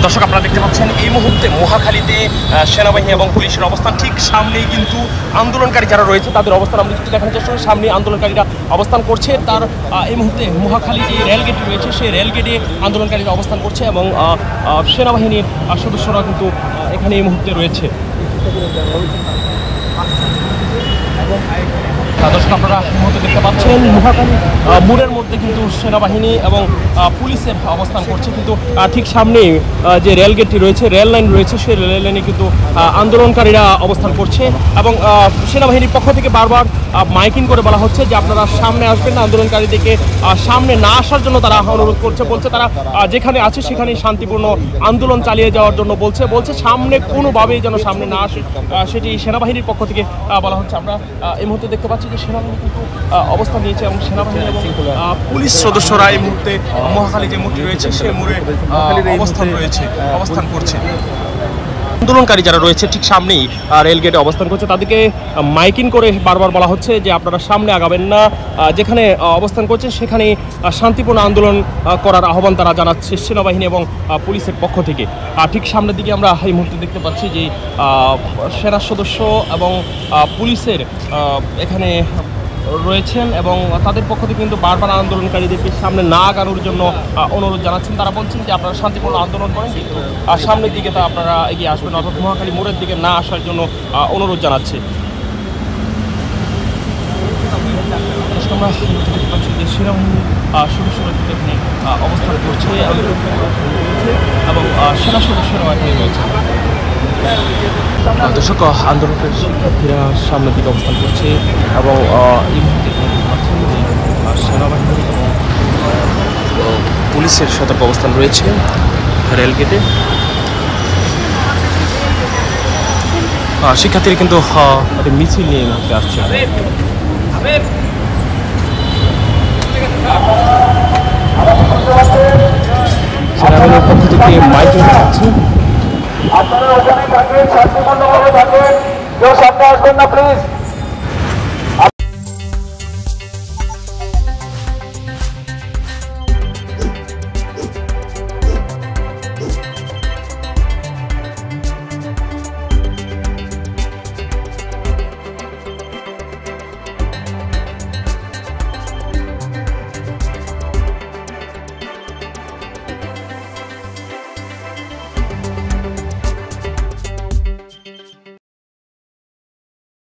দর্শক আপনারা দেখতে পাচ্ছেন এই মুহূর্তে মহাখালীতে সেনাবাহিনী এবং পুলিশের অবস্থান ঠিক সামনেই কিন্তু আন্দোলনকারী যারা রয়েছে তাদের অবস্থান আমরা একটু দেখানোর চেষ্টা করি। সামনে আন্দোলনকারীরা অবস্থান করছে, তার এই মুহূর্তে মহাখালী যে রেলগেট রয়েছে সেই রেলগেটে আন্দোলনকারীরা অবস্থান করছে এবং সেনাবাহিনীর সদস্যরা কিন্তু এখানে এই মুহূর্তে রয়েছে। দর্শক আপনারা এই মুহূর্তে দেখতে পাচ্ছেন মহাখালী মোড়ের মধ্যে কিন্তু সেনাবাহিনী এবং পুলিশের অবস্থান করছে, কিন্তু ঠিক সামনেই যে রেলগেটটি রয়েছে, রেল লাইন রয়েছে, সেই রেল লাইনে কিন্তু আন্দোলনকারীরা অবস্থান করছে এবং সেনাবাহিনীর পক্ষ থেকে বারবার মাইকিং করে বলা হচ্ছে যে আপনারা সামনে আসবেন না, আন্দোলনকারীদেরকে সামনে না আসার জন্য তারা অনুরোধ করছে। বলছে তারা যেখানে আছে সেখানেই শান্তিপূর্ণ আন্দোলন চালিয়ে যাওয়ার জন্য বলছে সামনে কোনোভাবেই যেন সামনে না আসে, সেটি সেনাবাহিনীর পক্ষ থেকে বলা হচ্ছে। আমরা এই মুহূর্তে দেখতে পাচ্ছি যে সেনাবাহিনী কিন্তু অবস্থান নিয়েছে এবং সেনাবাহিনী এবং পুলিশ সদস্যরা এই মুহূর্তে মহাখালী যে মোড়টি রয়েছে সেই মোড়ে অবস্থান করছে। আন্দোলনকারী যারা রয়েছে ঠিক সামনেই রেলগেটে অবস্থান করছে, তাদেরকে মাইকিং করে বারবার বলা হচ্ছে যে আপনারা সামনে আগাবেন না, যেখানে অবস্থান করছেন সেখানে শান্তিপূর্ণ আন্দোলন করার আহ্বান তারা জানাচ্ছে সেনাবাহিনী এবং পুলিশের পক্ষ থেকে। ঠিক সামনের দিকে আমরা এই মুহূর্তে দেখতে পাচ্ছি যে সেনা সদস্য এবং পুলিশের এখানে রয়েছেন এবং তাদের পক্ষ থেকে কিন্তু বারবার আন্দোলনকারীদেরকে সামনে না আগানোর জন্য অনুরোধ জানাচ্ছেন। তারা বলছেন যে আপনারা শান্তিপূর্ণ আন্দোলন করেন, কিন্তু সামনের দিকে তা আপনারা এগিয়ে আসবেন, অর্থাৎ মহাখালী মোড়ের দিকে না আসার জন্য অনুরোধ জানাচ্ছে। আমরা দেখতে পাচ্ছি যে সেনাবাহিনী সদস্যরা কিন্তু এখানে অবস্থান করছে এবং সেনা সদস্যরাও এখানে রয়েছে। দর্শক আন্দোলনকারী শিক্ষার্থীরা সামনের দিকে অবস্থান করছে এবং এই মুহূর্তে সেনাবাহিনী পুলিশের সতর্ক অবস্থান রয়েছে রেলগেটে। শিক্ষার্থীরা কিন্তু মিছিল নিয়ে এই মুহূর্তে আসছে। সেনাবাহিনীর পক্ষ থেকে মাইকিং করছে, আপনারা ওখানে থাকেন, শান্তিপূর্ণভাবে থাকেন, কেউ সামনে আসবেন না প্লিজ।